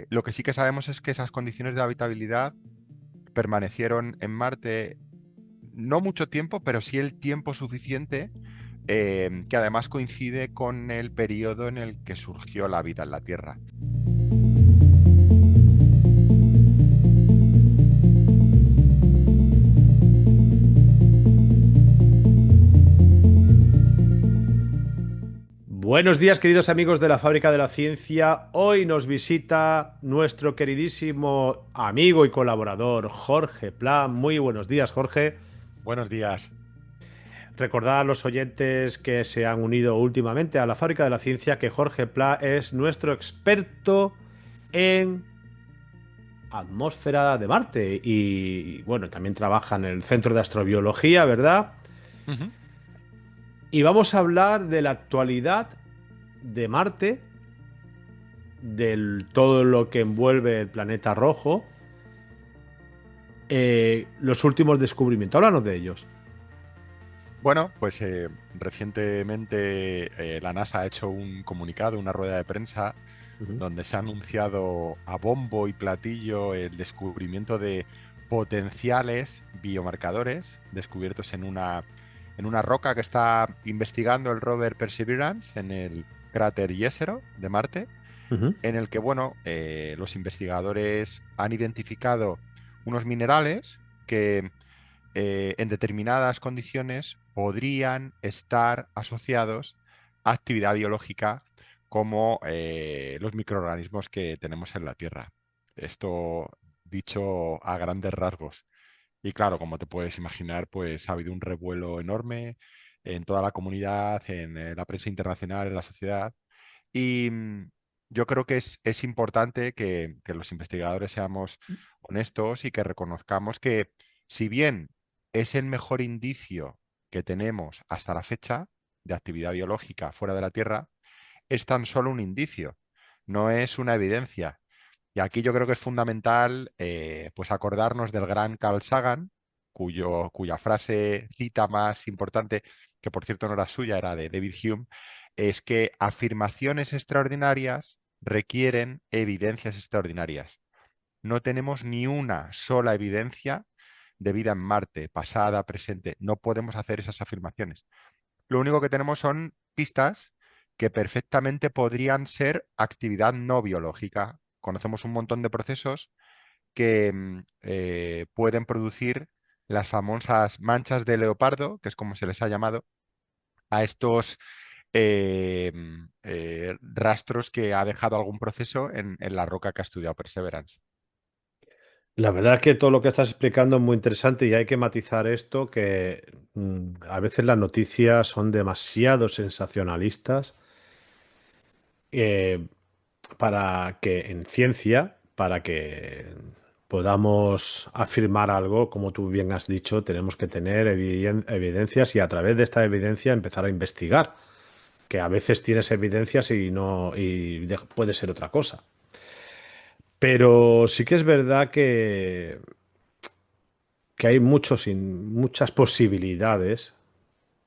Lo que sí que sabemos es que esas condiciones de habitabilidad permanecieron en Marte no mucho tiempo, pero sí el tiempo suficiente, que además coincide con el periodo en el que surgió la vida en la Tierra. Buenos días, queridos amigos de la Fábrica de la Ciencia. Hoy nos visita nuestro queridísimo amigo y colaborador Jorge Pla. Muy buenos días, Jorge. Buenos días. Recordad a los oyentes que se han unido últimamente a la Fábrica de la Ciencia que Jorge Pla es nuestro experto en atmósfera de Marte y bueno, también trabaja en el Centro de Astrobiología, ¿verdad? Ujú. Y vamos a hablar de la actualidad de Marte, de todo lo que envuelve el planeta rojo, los últimos descubrimientos. Háblanos de ellos. Bueno, pues recientemente la NASA ha hecho un comunicado, una rueda de prensa, Ujú. donde se ha anunciado a bombo y platillo el descubrimiento de potenciales biomarcadores descubiertos en una roca que está investigando el rover Perseverance en el cráter Jezero de Marte, Ujú. en el que, bueno, los investigadores han identificado unos minerales que en determinadas condiciones podrían estar asociados a actividad biológica como los microorganismos que tenemos en la Tierra. Esto dicho a grandes rasgos. Y claro, como te puedes imaginar, pues ha habido un revuelo enorme en toda la comunidad, en la prensa internacional, en la sociedad. Y yo creo que es importante que los investigadores seamos honestos y que reconozcamos que, si bien es el mejor indicio que tenemos hasta la fecha de actividad biológica fuera de la Tierra, es tan solo un indicio, no es una evidencia. Y aquí yo creo que es fundamental, pues acordarnos del gran Carl Sagan, cuya frase cita más importante, que por cierto no era suya, era de David Hume, es que afirmaciones extraordinarias requieren evidencias extraordinarias. No tenemos ni una sola evidencia de vida en Marte, pasada, presente. No podemos hacer esas afirmaciones. Lo único que tenemos son pistas que perfectamente podrían ser actividad no biológica. Conocemos un montón de procesos que pueden producir las famosas manchas de leopardo, que es como se les ha llamado, a estos rastros que ha dejado algún proceso en la roca que ha estudiado Perseverance. La verdad es que todo lo que estás explicando es muy interesante y hay que matizar esto que a veces las noticias son demasiado sensacionalistas eh, para que en ciencia, para que podamos afirmar algo, como tú bien has dicho, tenemos que tener evidencias y a través de esta evidencia empezar a investigar, que a veces tienes evidencias y no puede ser otra cosa. Pero sí que es verdad que hay muchas posibilidades.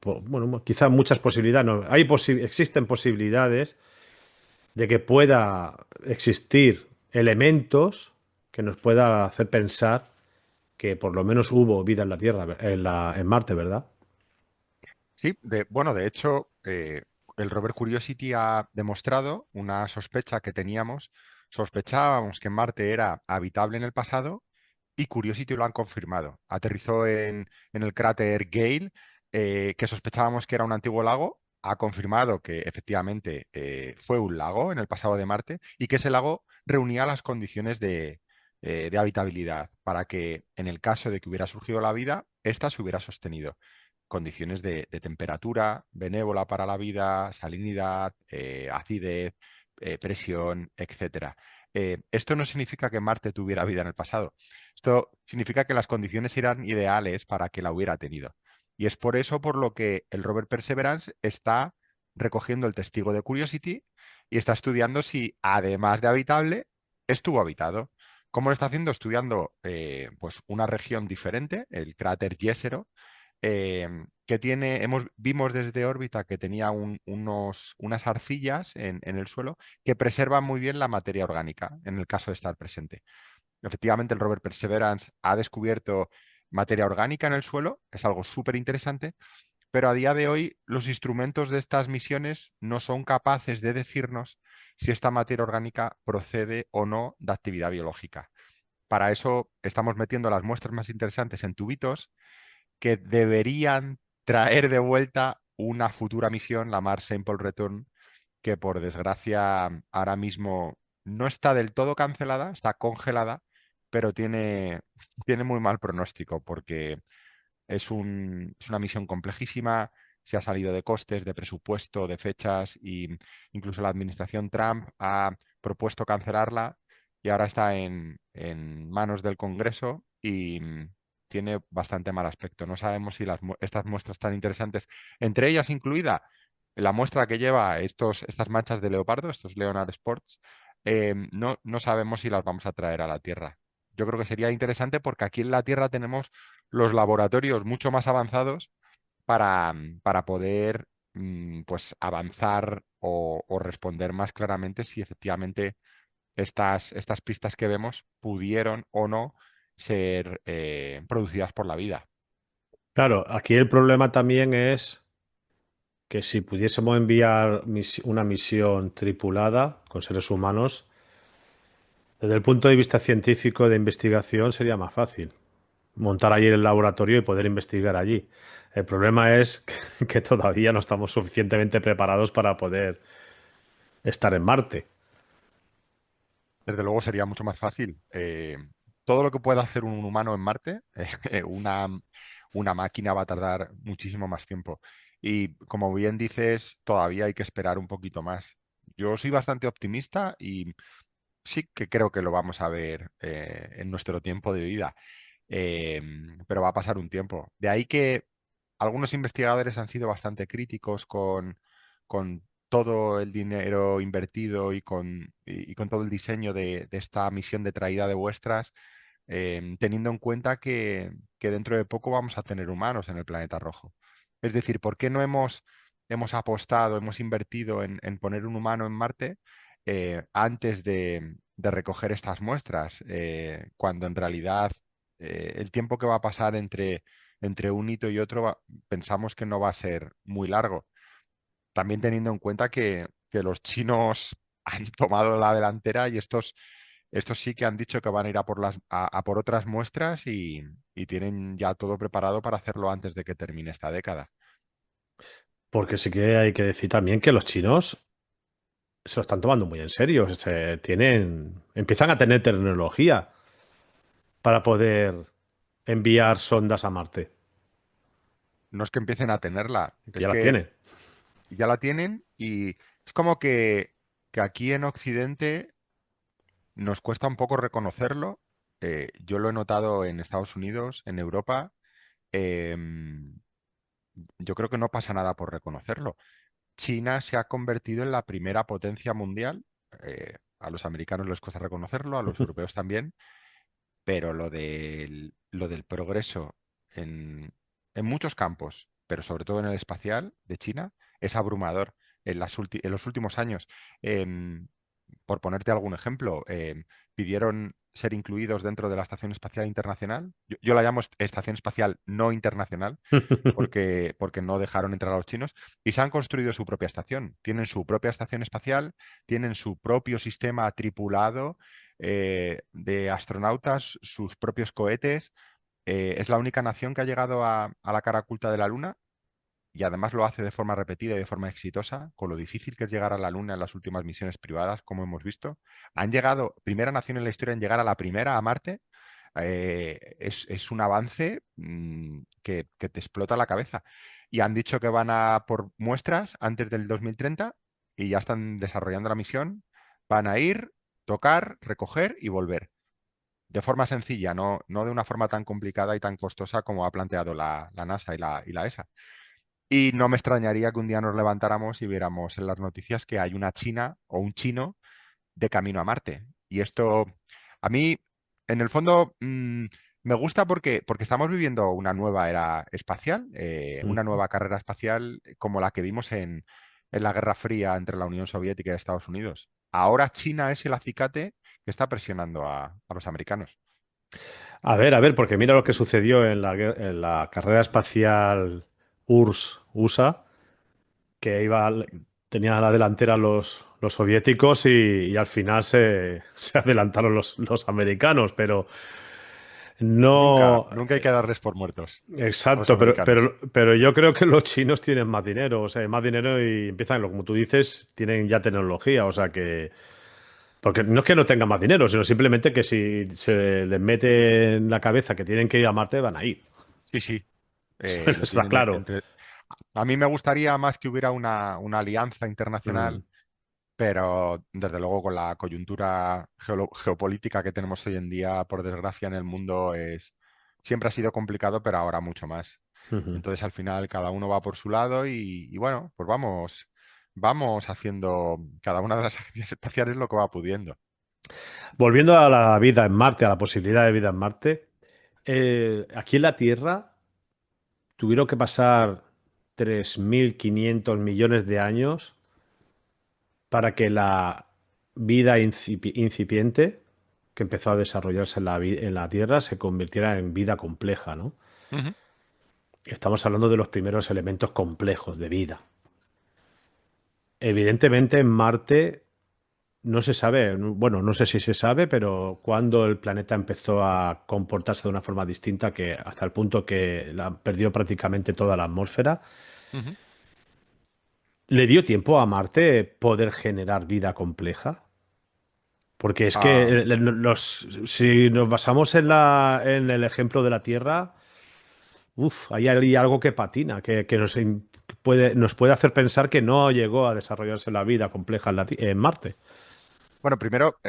Bueno, quizás muchas posibilidades, no, existen posibilidades de que pueda existir elementos que nos pueda hacer pensar que por lo menos hubo vida en la Tierra, en Marte, ¿verdad? Sí, bueno, de hecho, el rover Curiosity ha demostrado una sospecha que teníamos. Sospechábamos que Marte era habitable en el pasado y Curiosity lo han confirmado. Aterrizó en el cráter Gale, que sospechábamos que era un antiguo lago. Ha confirmado que efectivamente fue un lago en el pasado de Marte y que ese lago reunía las condiciones de habitabilidad para que, en el caso de que hubiera surgido la vida, ésta se hubiera sostenido. Condiciones de temperatura benévola para la vida, salinidad, acidez, presión, etcétera. Esto no significa que Marte tuviera vida en el pasado. Esto significa que las condiciones eran ideales para que la hubiera tenido. Y es por eso por lo que el rover Perseverance está recogiendo el testigo de Curiosity y está estudiando si, además de habitable, estuvo habitado. ¿Cómo lo está haciendo? Estudiando pues una región diferente, el cráter Jezero, que tiene, vimos desde órbita que tenía unas arcillas en el suelo que preservan muy bien la materia orgánica en el caso de estar presente. Efectivamente, el rover Perseverance ha descubierto materia orgánica en el suelo, es algo súper interesante, pero a día de hoy los instrumentos de estas misiones no son capaces de decirnos si esta materia orgánica procede o no de actividad biológica. Para eso estamos metiendo las muestras más interesantes en tubitos que deberían traer de vuelta una futura misión, la Mars Sample Return, que por desgracia ahora mismo no está del todo cancelada, está congelada, pero tiene muy mal pronóstico porque es una misión complejísima, se ha salido de costes, de presupuesto, de fechas y incluso la administración Trump ha propuesto cancelarla y ahora está en manos del Congreso y tiene bastante mal aspecto. No sabemos si estas muestras tan interesantes, entre ellas incluida la muestra que lleva estas manchas de leopardo, estos Leonard Sports, no sabemos si las vamos a traer a la Tierra. Yo creo que sería interesante porque aquí en la Tierra tenemos los laboratorios mucho más avanzados para poder pues avanzar o responder más claramente si efectivamente estas pistas que vemos pudieron o no ser producidas por la vida. Claro, aquí el problema también es que si pudiésemos enviar una misión tripulada con seres humanos, desde el punto de vista científico de investigación sería más fácil montar allí el laboratorio y poder investigar allí. El problema es que todavía no estamos suficientemente preparados para poder estar en Marte. Desde luego sería mucho más fácil. Todo lo que pueda hacer un humano en Marte, una máquina va a tardar muchísimo más tiempo. Y como bien dices, todavía hay que esperar un poquito más. Yo soy bastante optimista y sí que creo que lo vamos a ver en nuestro tiempo de vida. Eh, pero va a pasar un tiempo. De ahí que algunos investigadores han sido bastante críticos con todo el dinero invertido y con todo el diseño de esta misión de traída de muestras, teniendo en cuenta que dentro de poco vamos a tener humanos en el planeta rojo. Es decir, ¿por qué no hemos apostado, hemos invertido en poner un humano en Marte antes de recoger estas muestras? Cuando en realidad el tiempo que va a pasar entre un hito y otro pensamos que no va a ser muy largo. También teniendo en cuenta que los chinos han tomado la delantera y estos sí que han dicho que van a ir a por otras muestras y tienen ya todo preparado para hacerlo antes de que termine esta década. Porque sí que hay que decir también que los chinos se lo están tomando muy en serio. Empiezan a tener tecnología para poder enviar sondas a Marte. No es que empiecen a tenerla, Que es ya la que tienen. ya la tienen y es como que aquí en Occidente nos cuesta un poco reconocerlo. Yo lo he notado en Estados Unidos, en Europa. em, yo creo que no pasa nada por reconocerlo. China se ha convertido en la primera potencia mundial. A los americanos les cuesta reconocerlo, a los europeos también, pero lo del progreso en, en muchos campos, pero sobre todo en el espacial de China, es abrumador en los últimos años. Em, por ponerte algún ejemplo, pidieron ser incluidos dentro de la Estación Espacial Internacional. Yo la llamo Estación Espacial No Internacional porque no dejaron entrar a los chinos y se han construido su propia estación. Tienen su propia estación espacial, tienen su propio sistema tripulado de astronautas, sus propios cohetes. Es la única nación que ha llegado a la cara oculta de la Luna y además lo hace de forma repetida y de forma exitosa, con lo difícil que es llegar a la Luna en las últimas misiones privadas, como hemos visto. Han llegado, primera nación en la historia en llegar a la primera, a Marte. Es un avance que te explota la cabeza. Y han dicho que van a por muestras antes del 2030 y ya están desarrollando la misión. Van a ir, tocar, recoger y volver. De forma sencilla, no de una forma tan complicada y tan costosa como ha planteado la NASA y la ESA. Y no me extrañaría que un día nos levantáramos y viéramos en las noticias que hay una china o un chino de camino a Marte. Y esto, a mí, en el fondo, Me gusta porque estamos viviendo una nueva era espacial, una Ujú. nueva carrera espacial como la que vimos en la Guerra Fría entre la Unión Soviética y Estados Unidos. Ahora China es el acicate que está presionando a los americanos. A ver, porque mira lo que sucedió en en la carrera espacial URSS-USA, que tenía a la delantera los soviéticos y al final se adelantaron los americanos, pero Nunca, no. nunca hay que darles por muertos a los Exacto, americanos. pero yo creo que los chinos tienen más dinero, o sea, más dinero y empiezan, como tú dices, tienen ya tecnología, o sea que. Porque no es que no tengan más dinero, sino simplemente que si se les mete en la cabeza que tienen que ir a Marte, van a ir. Sí, sí, Eso lo está tienen claro. entre... A mí me gustaría más que hubiera una alianza internacional, Mm, pero desde luego con la coyuntura geopolítica que tenemos hoy en día, por desgracia en el mundo, siempre ha sido complicado, pero ahora mucho más. ujú. Entonces al final cada uno va por su lado y bueno, pues vamos haciendo cada una de las agencias espaciales lo que va pudiendo. Volviendo a la vida en Marte, a la posibilidad de vida en Marte, aquí en la Tierra tuvieron que pasar 3.500 millones de años para que la vida incipiente que empezó a desarrollarse en la Tierra se convirtiera en vida compleja, ¿no? Ujú. Estamos hablando de los primeros elementos complejos de vida. Evidentemente en Marte no se sabe, bueno, no sé si se sabe, pero cuando el planeta empezó a comportarse de una forma distinta, que hasta el punto que perdió prácticamente toda la atmósfera, Ujú. ¿le dio tiempo a Marte poder generar vida compleja? Porque es que Ah, si nos basamos en en el ejemplo de la Tierra, hay algo que patina, que nos puede hacer pensar que no llegó a desarrollarse la vida compleja en Marte. bueno, primero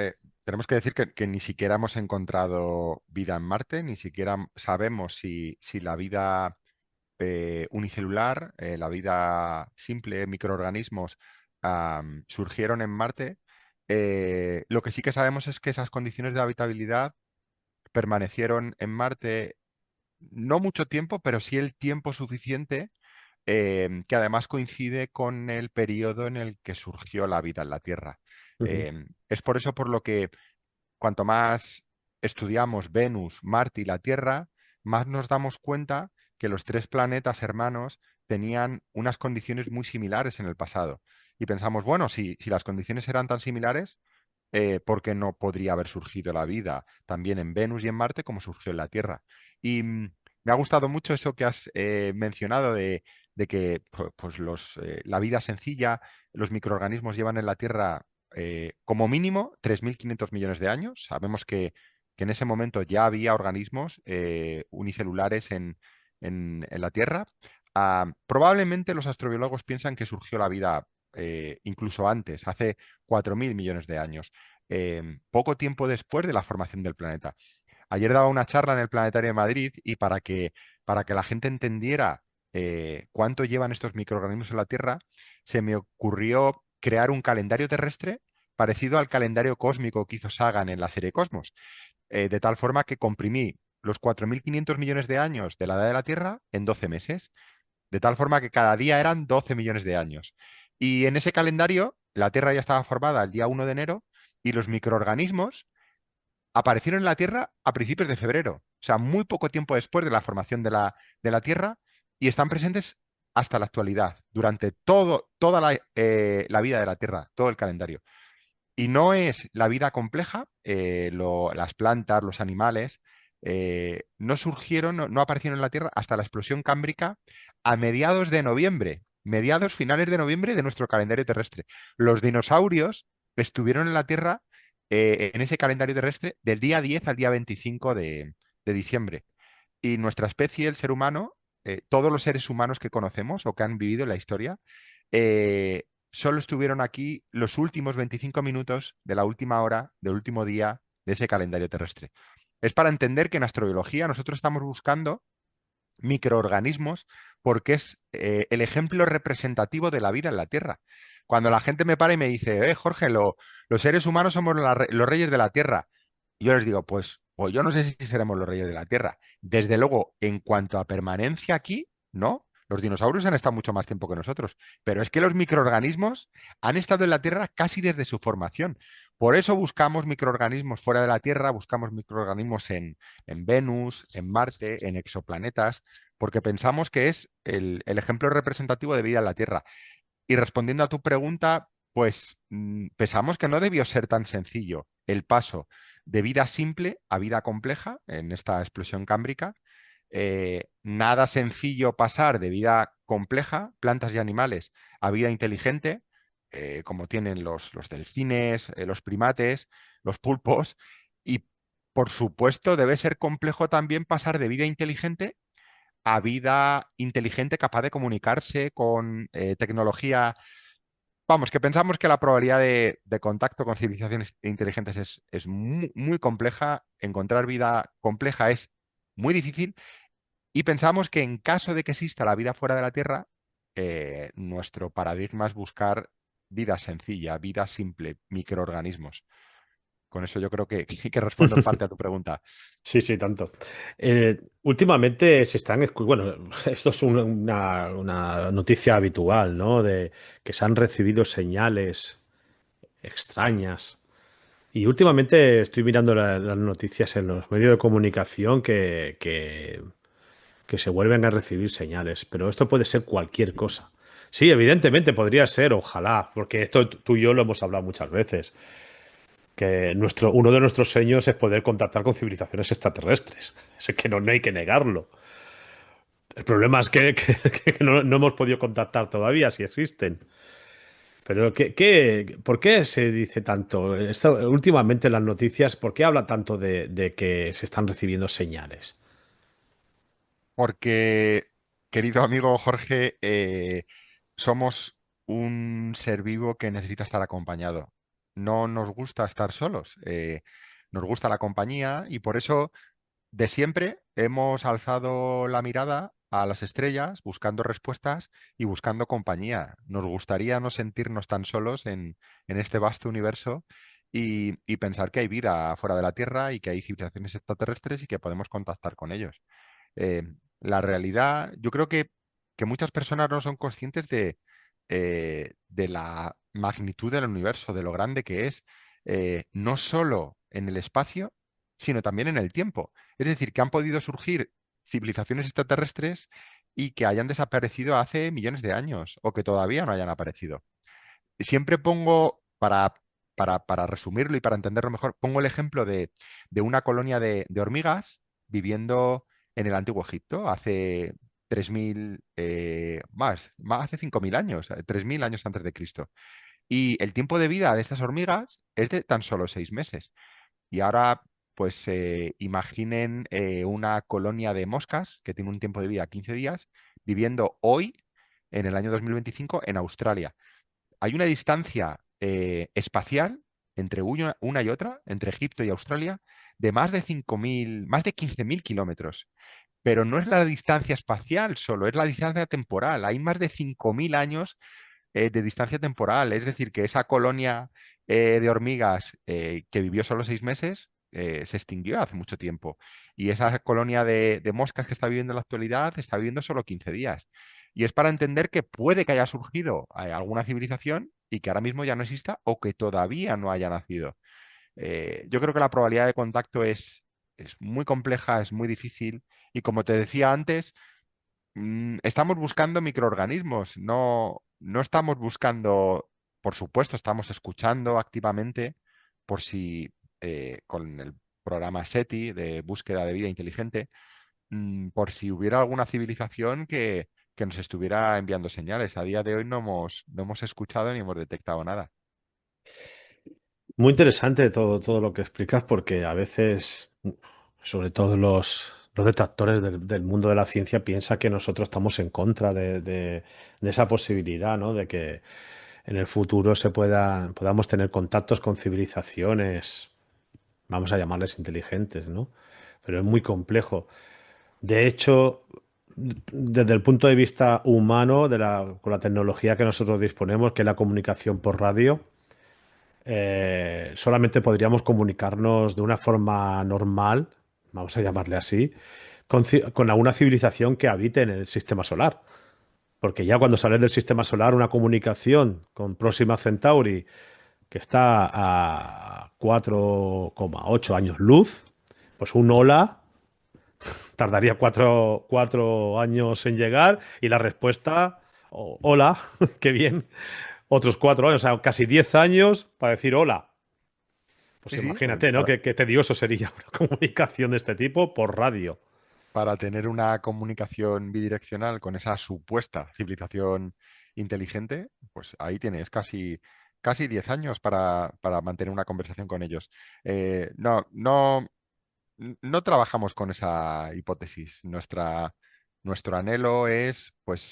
tenemos que decir que ni siquiera hemos encontrado vida en Marte, ni siquiera sabemos si la vida unicelular, la vida simple, microorganismos, surgieron en Marte. Lo que sí que sabemos es que esas condiciones de habitabilidad permanecieron en Marte no mucho tiempo, pero sí el tiempo suficiente, que además coincide con el periodo en el que surgió la vida en la Tierra. Ujú, Es por eso por lo que cuanto más estudiamos Venus, Marte y la Tierra, más nos damos cuenta que los tres planetas hermanos tenían unas condiciones muy similares en el pasado. Y pensamos, bueno, si las condiciones eran tan similares, ¿por qué no podría haber surgido la vida también en Venus y en Marte como surgió en la Tierra? Y me ha gustado mucho eso que has mencionado de que pues, la vida sencilla, los microorganismos llevan en la Tierra como mínimo 3.500 millones de años. Sabemos que en ese momento ya había organismos unicelulares en la Tierra. Probablemente los astrobiólogos piensan que surgió la vida incluso antes, hace 4.000 millones de años, poco tiempo después de la formación del planeta. Ayer daba una charla en el Planetario de Madrid y para que la gente entendiera cuánto llevan estos microorganismos en la Tierra, se me ocurrió crear un calendario terrestre parecido al calendario cósmico que hizo Sagan en la serie Cosmos, de tal forma que comprimí los 4.500 millones de años de la edad de la Tierra en 12 meses, de tal forma que cada día eran 12 millones de años. Y en ese calendario, la Tierra ya estaba formada el día 1 de enero y los microorganismos aparecieron en la Tierra a principios de febrero, o sea, muy poco tiempo después de la formación de la Tierra, y están presentes hasta la actualidad, durante toda la vida de la Tierra, todo el calendario. Y no es la vida compleja, las plantas, los animales, no surgieron, no aparecieron en la Tierra hasta la explosión cámbrica a mediados de noviembre, mediados finales de noviembre de nuestro calendario terrestre. Los dinosaurios estuvieron en la Tierra en ese calendario terrestre del día 10 al día 25 de diciembre. Y nuestra especie, el ser humano, todos los seres humanos que conocemos o que han vivido en la historia, solo estuvieron aquí los últimos 25 minutos de la última hora, del último día de ese calendario terrestre. Es para entender que en astrobiología nosotros estamos buscando microorganismos porque es el ejemplo representativo de la vida en la Tierra. Cuando la gente me para y me dice, Jorge, los seres humanos somos los reyes de la Tierra, yo les digo, pues o yo no sé si seremos los reyes de la Tierra. Desde luego, en cuanto a permanencia aquí, ¿no? Los dinosaurios han estado mucho más tiempo que nosotros, pero es que los microorganismos han estado en la Tierra casi desde su formación. Por eso buscamos microorganismos fuera de la Tierra, buscamos microorganismos en Venus, en Marte, en exoplanetas, porque pensamos que es el ejemplo representativo de vida en la Tierra. Y respondiendo a tu pregunta, pues pensamos que no debió ser tan sencillo el paso de vida simple a vida compleja en esta explosión cámbrica. Nada sencillo pasar de vida compleja, plantas y animales, a vida inteligente, como tienen los delfines, los primates, los pulpos. Y por supuesto, debe ser complejo también pasar de vida inteligente a vida inteligente capaz de comunicarse con tecnología. Vamos, que pensamos que la probabilidad de contacto con civilizaciones inteligentes es muy, muy compleja. Encontrar vida compleja es muy difícil. Y pensamos que en caso de que exista la vida fuera de la Tierra, nuestro paradigma es buscar vida sencilla, vida simple, microorganismos. Con eso yo creo que respondo en parte a tu pregunta. Sí, sí, tanto. Últimamente se están, bueno, esto es una noticia habitual, ¿no? De que se han recibido señales extrañas. Y últimamente estoy mirando las noticias en los medios de comunicación que se vuelven a recibir señales, pero esto puede ser cualquier cosa. Sí, evidentemente podría ser, ojalá, porque esto tú y yo lo hemos hablado muchas veces, que uno de nuestros sueños es poder contactar con civilizaciones extraterrestres. Es que no hay que negarlo. El problema es que no hemos podido contactar todavía, si existen. Pero ¿por qué se dice tanto? Últimamente en las noticias, ¿por qué habla tanto de que se están recibiendo señales? Porque, querido amigo Jorge, somos un ser vivo que necesita estar acompañado. No nos gusta estar solos, nos gusta la compañía y por eso de siempre hemos alzado la mirada a las estrellas buscando respuestas y buscando compañía. Nos gustaría no sentirnos tan solos en este vasto universo y pensar que hay vida fuera de la Tierra y que hay civilizaciones extraterrestres y que podemos contactar con ellos. Eh, la realidad, yo creo que muchas personas no son conscientes de la magnitud del universo, de lo grande que es, no solo en el espacio, sino también en el tiempo. Es decir, que han podido surgir civilizaciones extraterrestres y que hayan desaparecido hace millones de años o que todavía no hayan aparecido. Siempre pongo, para resumirlo y para entenderlo mejor, pongo el ejemplo de una colonia de hormigas viviendo en el Antiguo Egipto hace 3.000, hace 5.000 años, 3.000 años antes de Cristo. Y el tiempo de vida de estas hormigas es de tan solo 6 meses. Y ahora, pues imaginen una colonia de moscas que tiene un tiempo de vida 15 días, viviendo hoy, en el año 2025, en Australia. Hay una distancia espacial entre una y otra, entre Egipto y Australia, de más de 5.000, más de 15.000 kilómetros. Pero no es la distancia espacial solo, es la distancia temporal. Hay más de 5.000 años de distancia temporal. Es decir, que esa colonia de hormigas que vivió solo 6 meses se extinguió hace mucho tiempo. Y esa colonia de moscas que está viviendo en la actualidad está viviendo solo 15 días. Y es para entender que puede que haya surgido alguna civilización y que ahora mismo ya no exista o que todavía no haya nacido. Yo creo que la probabilidad de contacto es muy compleja, es muy difícil. Y como te decía antes, estamos buscando microorganismos, no estamos buscando, por supuesto, estamos escuchando activamente por si con el programa SETI de búsqueda de vida inteligente, por si hubiera alguna civilización que nos estuviera enviando señales. A día de hoy no hemos escuchado ni hemos detectado nada. Muy interesante todo lo que explicas porque a veces, sobre todo los detractores del mundo de la ciencia, piensan que nosotros estamos en contra de esa posibilidad, ¿no? De que en el futuro podamos tener contactos con civilizaciones, vamos a llamarles inteligentes, ¿no? Pero es muy complejo. De hecho, desde el punto de vista humano, con la tecnología que nosotros disponemos, que es la comunicación por radio, solamente podríamos comunicarnos de una forma normal, vamos a llamarle así, con alguna civilización que habite en el sistema solar. Porque ya cuando sales del sistema solar, una comunicación con Próxima Centauri, que está a 4,8 años luz, pues un hola tardaría cuatro años en llegar y la respuesta, hola, qué bien, otros 4 años, o sea, casi 10 años para decir hola. Pues Sí, sí, imagínate, ¿no? Qué tedioso sería una comunicación de este tipo por radio. para tener una comunicación bidireccional con esa supuesta civilización inteligente, pues ahí tienes casi 10 años para mantener una conversación con ellos. No trabajamos con esa hipótesis. Nuestro anhelo es, pues,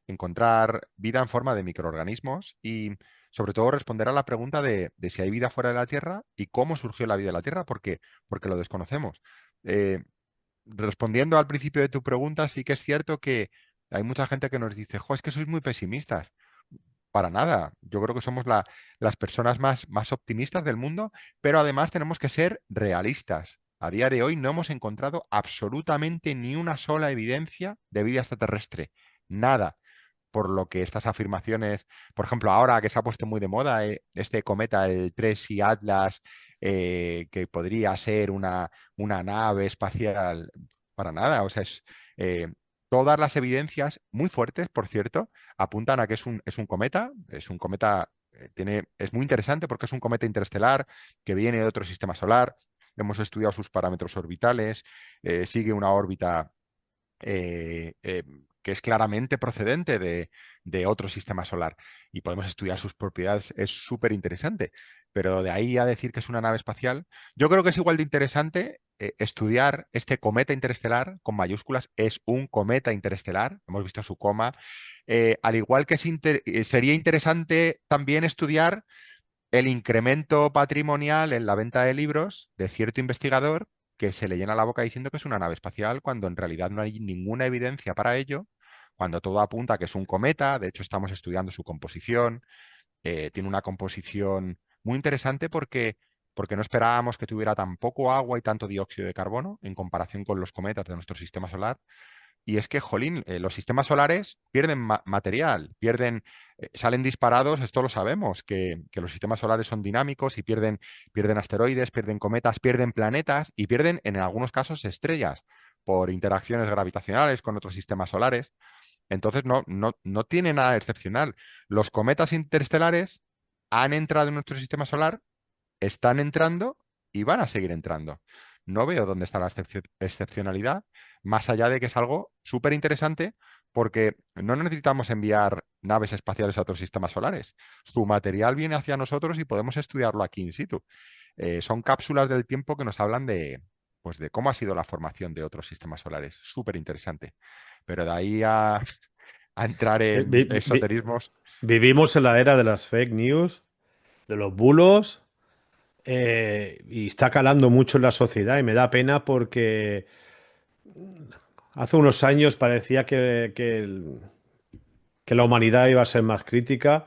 encontrar vida en forma de microorganismos y, sobre todo, responder a la pregunta de si hay vida fuera de la Tierra y cómo surgió la vida en la Tierra, porque lo desconocemos. Eh, Respondiendo al principio de tu pregunta, sí que es cierto que hay mucha gente que nos dice, jo, es que sois muy pesimistas. Para nada. Yo creo que somos las personas más optimistas del mundo, pero además tenemos que ser realistas. A día de hoy no hemos encontrado absolutamente ni una sola evidencia de vida extraterrestre. Nada. Por lo que estas afirmaciones, por ejemplo, ahora que se ha puesto muy de moda este cometa, el 3 Atlas, que podría ser una nave espacial, para nada. O sea, eh, todas las evidencias, muy fuertes, por cierto, apuntan a que es un cometa. Es un cometa, es muy interesante porque es un cometa interestelar que viene de otro sistema solar. Hemos estudiado sus parámetros orbitales, sigue una órbita eh, eh, que es claramente procedente de otro sistema solar y podemos estudiar sus propiedades, es súper interesante. Pero de ahí a decir que es una nave espacial, yo creo que es igual de interesante estudiar este cometa interestelar con mayúsculas. Es un cometa interestelar, hemos visto su coma. Al igual que sería interesante también estudiar el incremento patrimonial en la venta de libros de cierto investigador que se le llena la boca diciendo que es una nave espacial cuando en realidad no hay ninguna evidencia para ello, cuando todo apunta a que es un cometa. De hecho, estamos estudiando su composición. Tiene una composición muy interesante porque no esperábamos que tuviera tan poco agua y tanto dióxido de carbono en comparación con los cometas de nuestro sistema solar. Y es que, jolín, los sistemas solares pierden material, salen disparados, esto lo sabemos, que los sistemas solares son dinámicos y pierden asteroides, pierden cometas, pierden planetas y pierden, en algunos casos, estrellas por interacciones gravitacionales con otros sistemas solares. Entonces, no tiene nada excepcional. Los cometas interestelares han entrado en nuestro sistema solar, están entrando y van a seguir entrando. No veo dónde está la excepcionalidad, más allá de que es algo súper interesante porque no necesitamos enviar naves espaciales a otros sistemas solares. Su material viene hacia nosotros y podemos estudiarlo aquí in situ. Son cápsulas del tiempo que nos hablan pues de cómo ha sido la formación de otros sistemas solares. Súper interesante. Pero de ahí a entrar Vi- en vi- vi- esoterismos. Vivimos en la era de las fake news, de los bulos, y está calando mucho en la sociedad y me da pena porque hace unos años parecía que la humanidad iba a ser más crítica,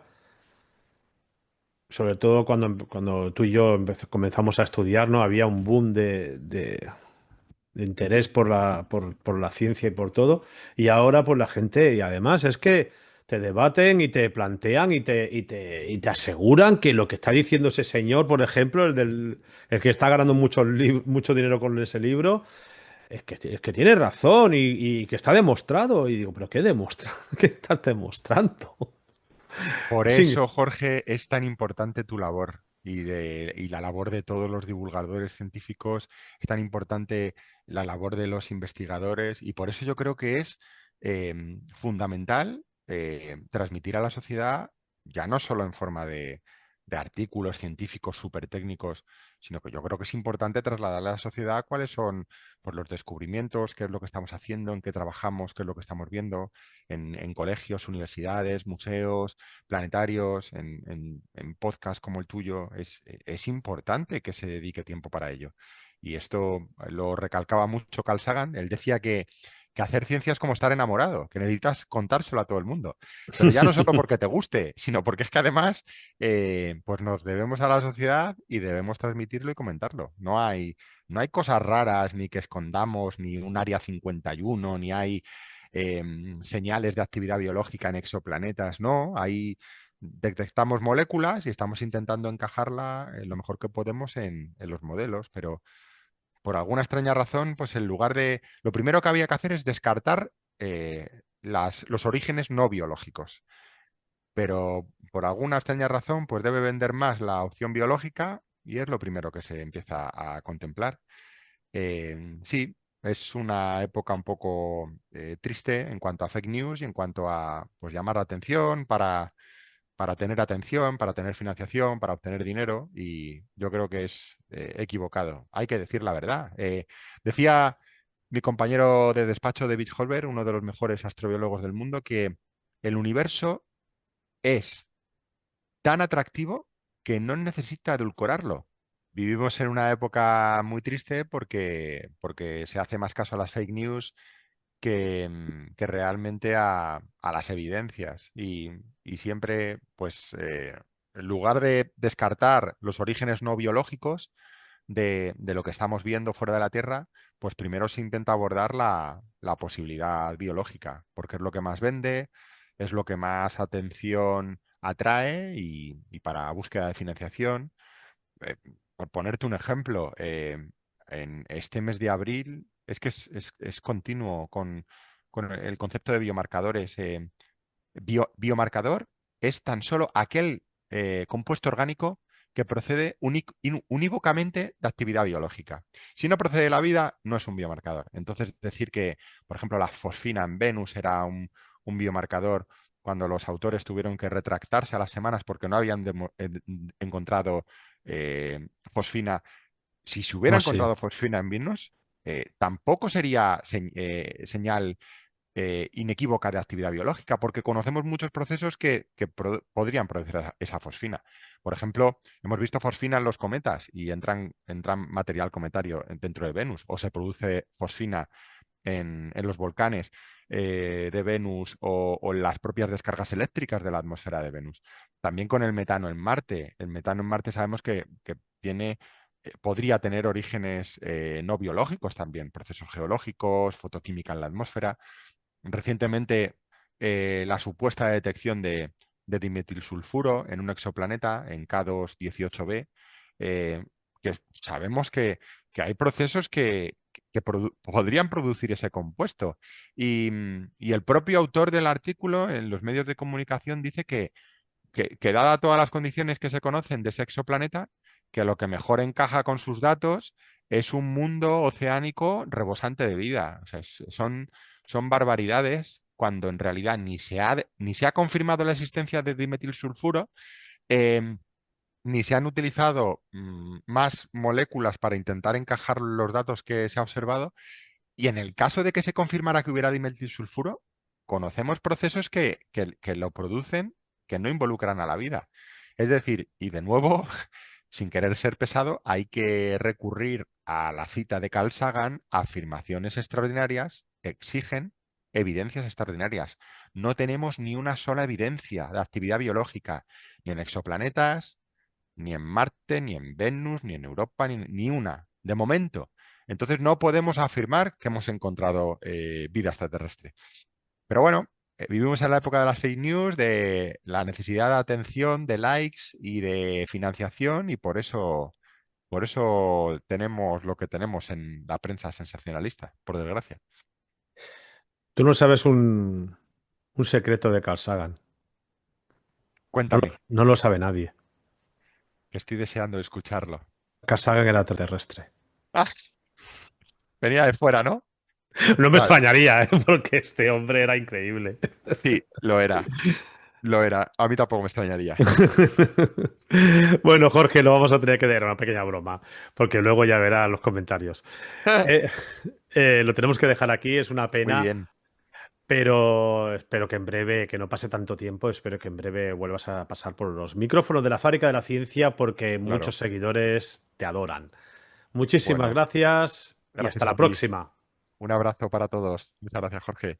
sobre todo cuando tú y yo comenzamos a estudiar, ¿no? Había un boom de interés por la ciencia y por todo, y ahora pues la gente, y además es que te debaten y te plantean y te aseguran que lo que está diciendo ese señor, por ejemplo, el que está ganando mucho dinero con ese libro, es que tiene razón y que está demostrado. Y digo, ¿pero qué demuestra? ¿Qué estás demostrando? Por Sí, eso, Jorge, es tan importante tu labor y la labor de todos los divulgadores científicos, es tan importante la labor de los investigadores y por eso yo creo que es fundamental transmitir a la sociedad, ya no solo en forma de artículos científicos súper técnicos, sino que yo creo que es importante trasladarle a la sociedad cuáles son, pues, los descubrimientos, qué es lo que estamos haciendo, en qué trabajamos, qué es lo que estamos viendo en colegios, universidades, museos planetarios, en podcasts como el tuyo. Es importante que se dedique tiempo para ello. Y esto lo recalcaba mucho Carl Sagan. Él decía que hacer ciencia es como estar enamorado, que necesitas contárselo a todo el mundo. Pero ya no solo porque te guste, sino porque es que además pues nos debemos a la sociedad y debemos transmitirlo y comentarlo. No hay cosas raras ni que escondamos, ni un área 51, ni hay señales de actividad biológica en exoplanetas, no, detectamos moléculas y estamos intentando encajarla lo mejor que podemos en los modelos, pero por alguna extraña razón, pues en lugar de... Lo primero que había que hacer es descartar los orígenes no biológicos, pero por alguna extraña razón, pues debe vender más la opción biológica y es lo primero que se empieza a contemplar. Sí, es una época un poco triste en cuanto a fake news y en cuanto a pues, llamar la atención para tener atención, para tener financiación, para obtener dinero, y yo creo que es equivocado. Hay que decir la verdad. Decía mi compañero de despacho, David Holber, uno de los mejores astrobiólogos del mundo, que el universo es tan atractivo que no necesita edulcorarlo. Vivimos en una época muy triste porque se hace más caso a las fake news que realmente a las evidencias. Y siempre, pues, en lugar de descartar los orígenes no biológicos de lo que estamos viendo fuera de la Tierra, pues primero se intenta abordar la posibilidad biológica, porque es lo que más vende, es lo que más atención atrae y para búsqueda de financiación. eh, por ponerte un ejemplo, en este mes de abril es que es continuo con el concepto de biomarcadores. Biomarcador es tan solo aquel compuesto orgánico que procede unívocamente de actividad biológica. Si no procede de la vida, no es un biomarcador. Entonces, decir que, por ejemplo, la fosfina en Venus era un biomarcador cuando los autores tuvieron que retractarse a las semanas porque no habían encontrado fosfina. Si se hubiera No, sí. encontrado fosfina en Venus, tampoco sería señal inequívoca de actividad biológica, porque conocemos muchos procesos que podrían producir esa fosfina. Por ejemplo, hemos visto fosfina en los cometas y entran material cometario dentro de Venus, o se produce fosfina en los volcanes de Venus o en las propias descargas eléctricas de la atmósfera de Venus. También con el metano en Marte. El metano en Marte sabemos que podría tener orígenes no biológicos también, procesos geológicos, fotoquímica en la atmósfera. Recientemente, la supuesta detección de dimetilsulfuro en un exoplaneta, en K2-18b, eh, que sabemos que hay procesos que podrían producir ese compuesto. Y el propio autor del artículo en los medios de comunicación dice que dada todas las condiciones que se conocen de ese exoplaneta, que lo que mejor encaja con sus datos es un mundo oceánico rebosante de vida. O sea, son barbaridades cuando en realidad ni se ha confirmado la existencia de dimetilsulfuro, eh, ni se han utilizado más moléculas para intentar encajar los datos que se ha observado. Y en el caso de que se confirmara que hubiera dimetilsulfuro, conocemos procesos que lo producen que no involucran a la vida. Es decir, y de nuevo, sin querer ser pesado, hay que recurrir a la cita de Carl Sagan: afirmaciones extraordinarias exigen evidencias extraordinarias. No tenemos ni una sola evidencia de actividad biológica, ni en exoplanetas, ni en Marte, ni en Venus, ni en Europa, ni una, de momento. Entonces no podemos afirmar que hemos encontrado vida extraterrestre. Pero bueno, vivimos en la época de las fake news, de la necesidad de atención, de likes y de financiación, y por eso tenemos lo que tenemos en la prensa sensacionalista, por desgracia. Tú no sabes un secreto de Carl Sagan. Cuéntame, No lo sabe nadie. que estoy deseando escucharlo. Carl Sagan era extraterrestre. Ah, venía de fuera, ¿no? No me Vale, extrañaría, ¿eh? Porque este hombre era increíble. sí, lo era, lo era. A mí tampoco me extrañaría. Bueno, Jorge, lo vamos a tener que dar una pequeña broma, porque luego ya verá los comentarios. Eh, lo tenemos que dejar aquí, es una Muy pena, bien, pero espero que en breve, que no pase tanto tiempo, espero que en breve vuelvas a pasar por los micrófonos de la Fábrica de la Ciencia, porque claro. muchos seguidores te adoran. Muchísimas Bueno, gracias y hasta gracias a la ti. próxima. Un abrazo para todos. Muchas gracias, Jorge.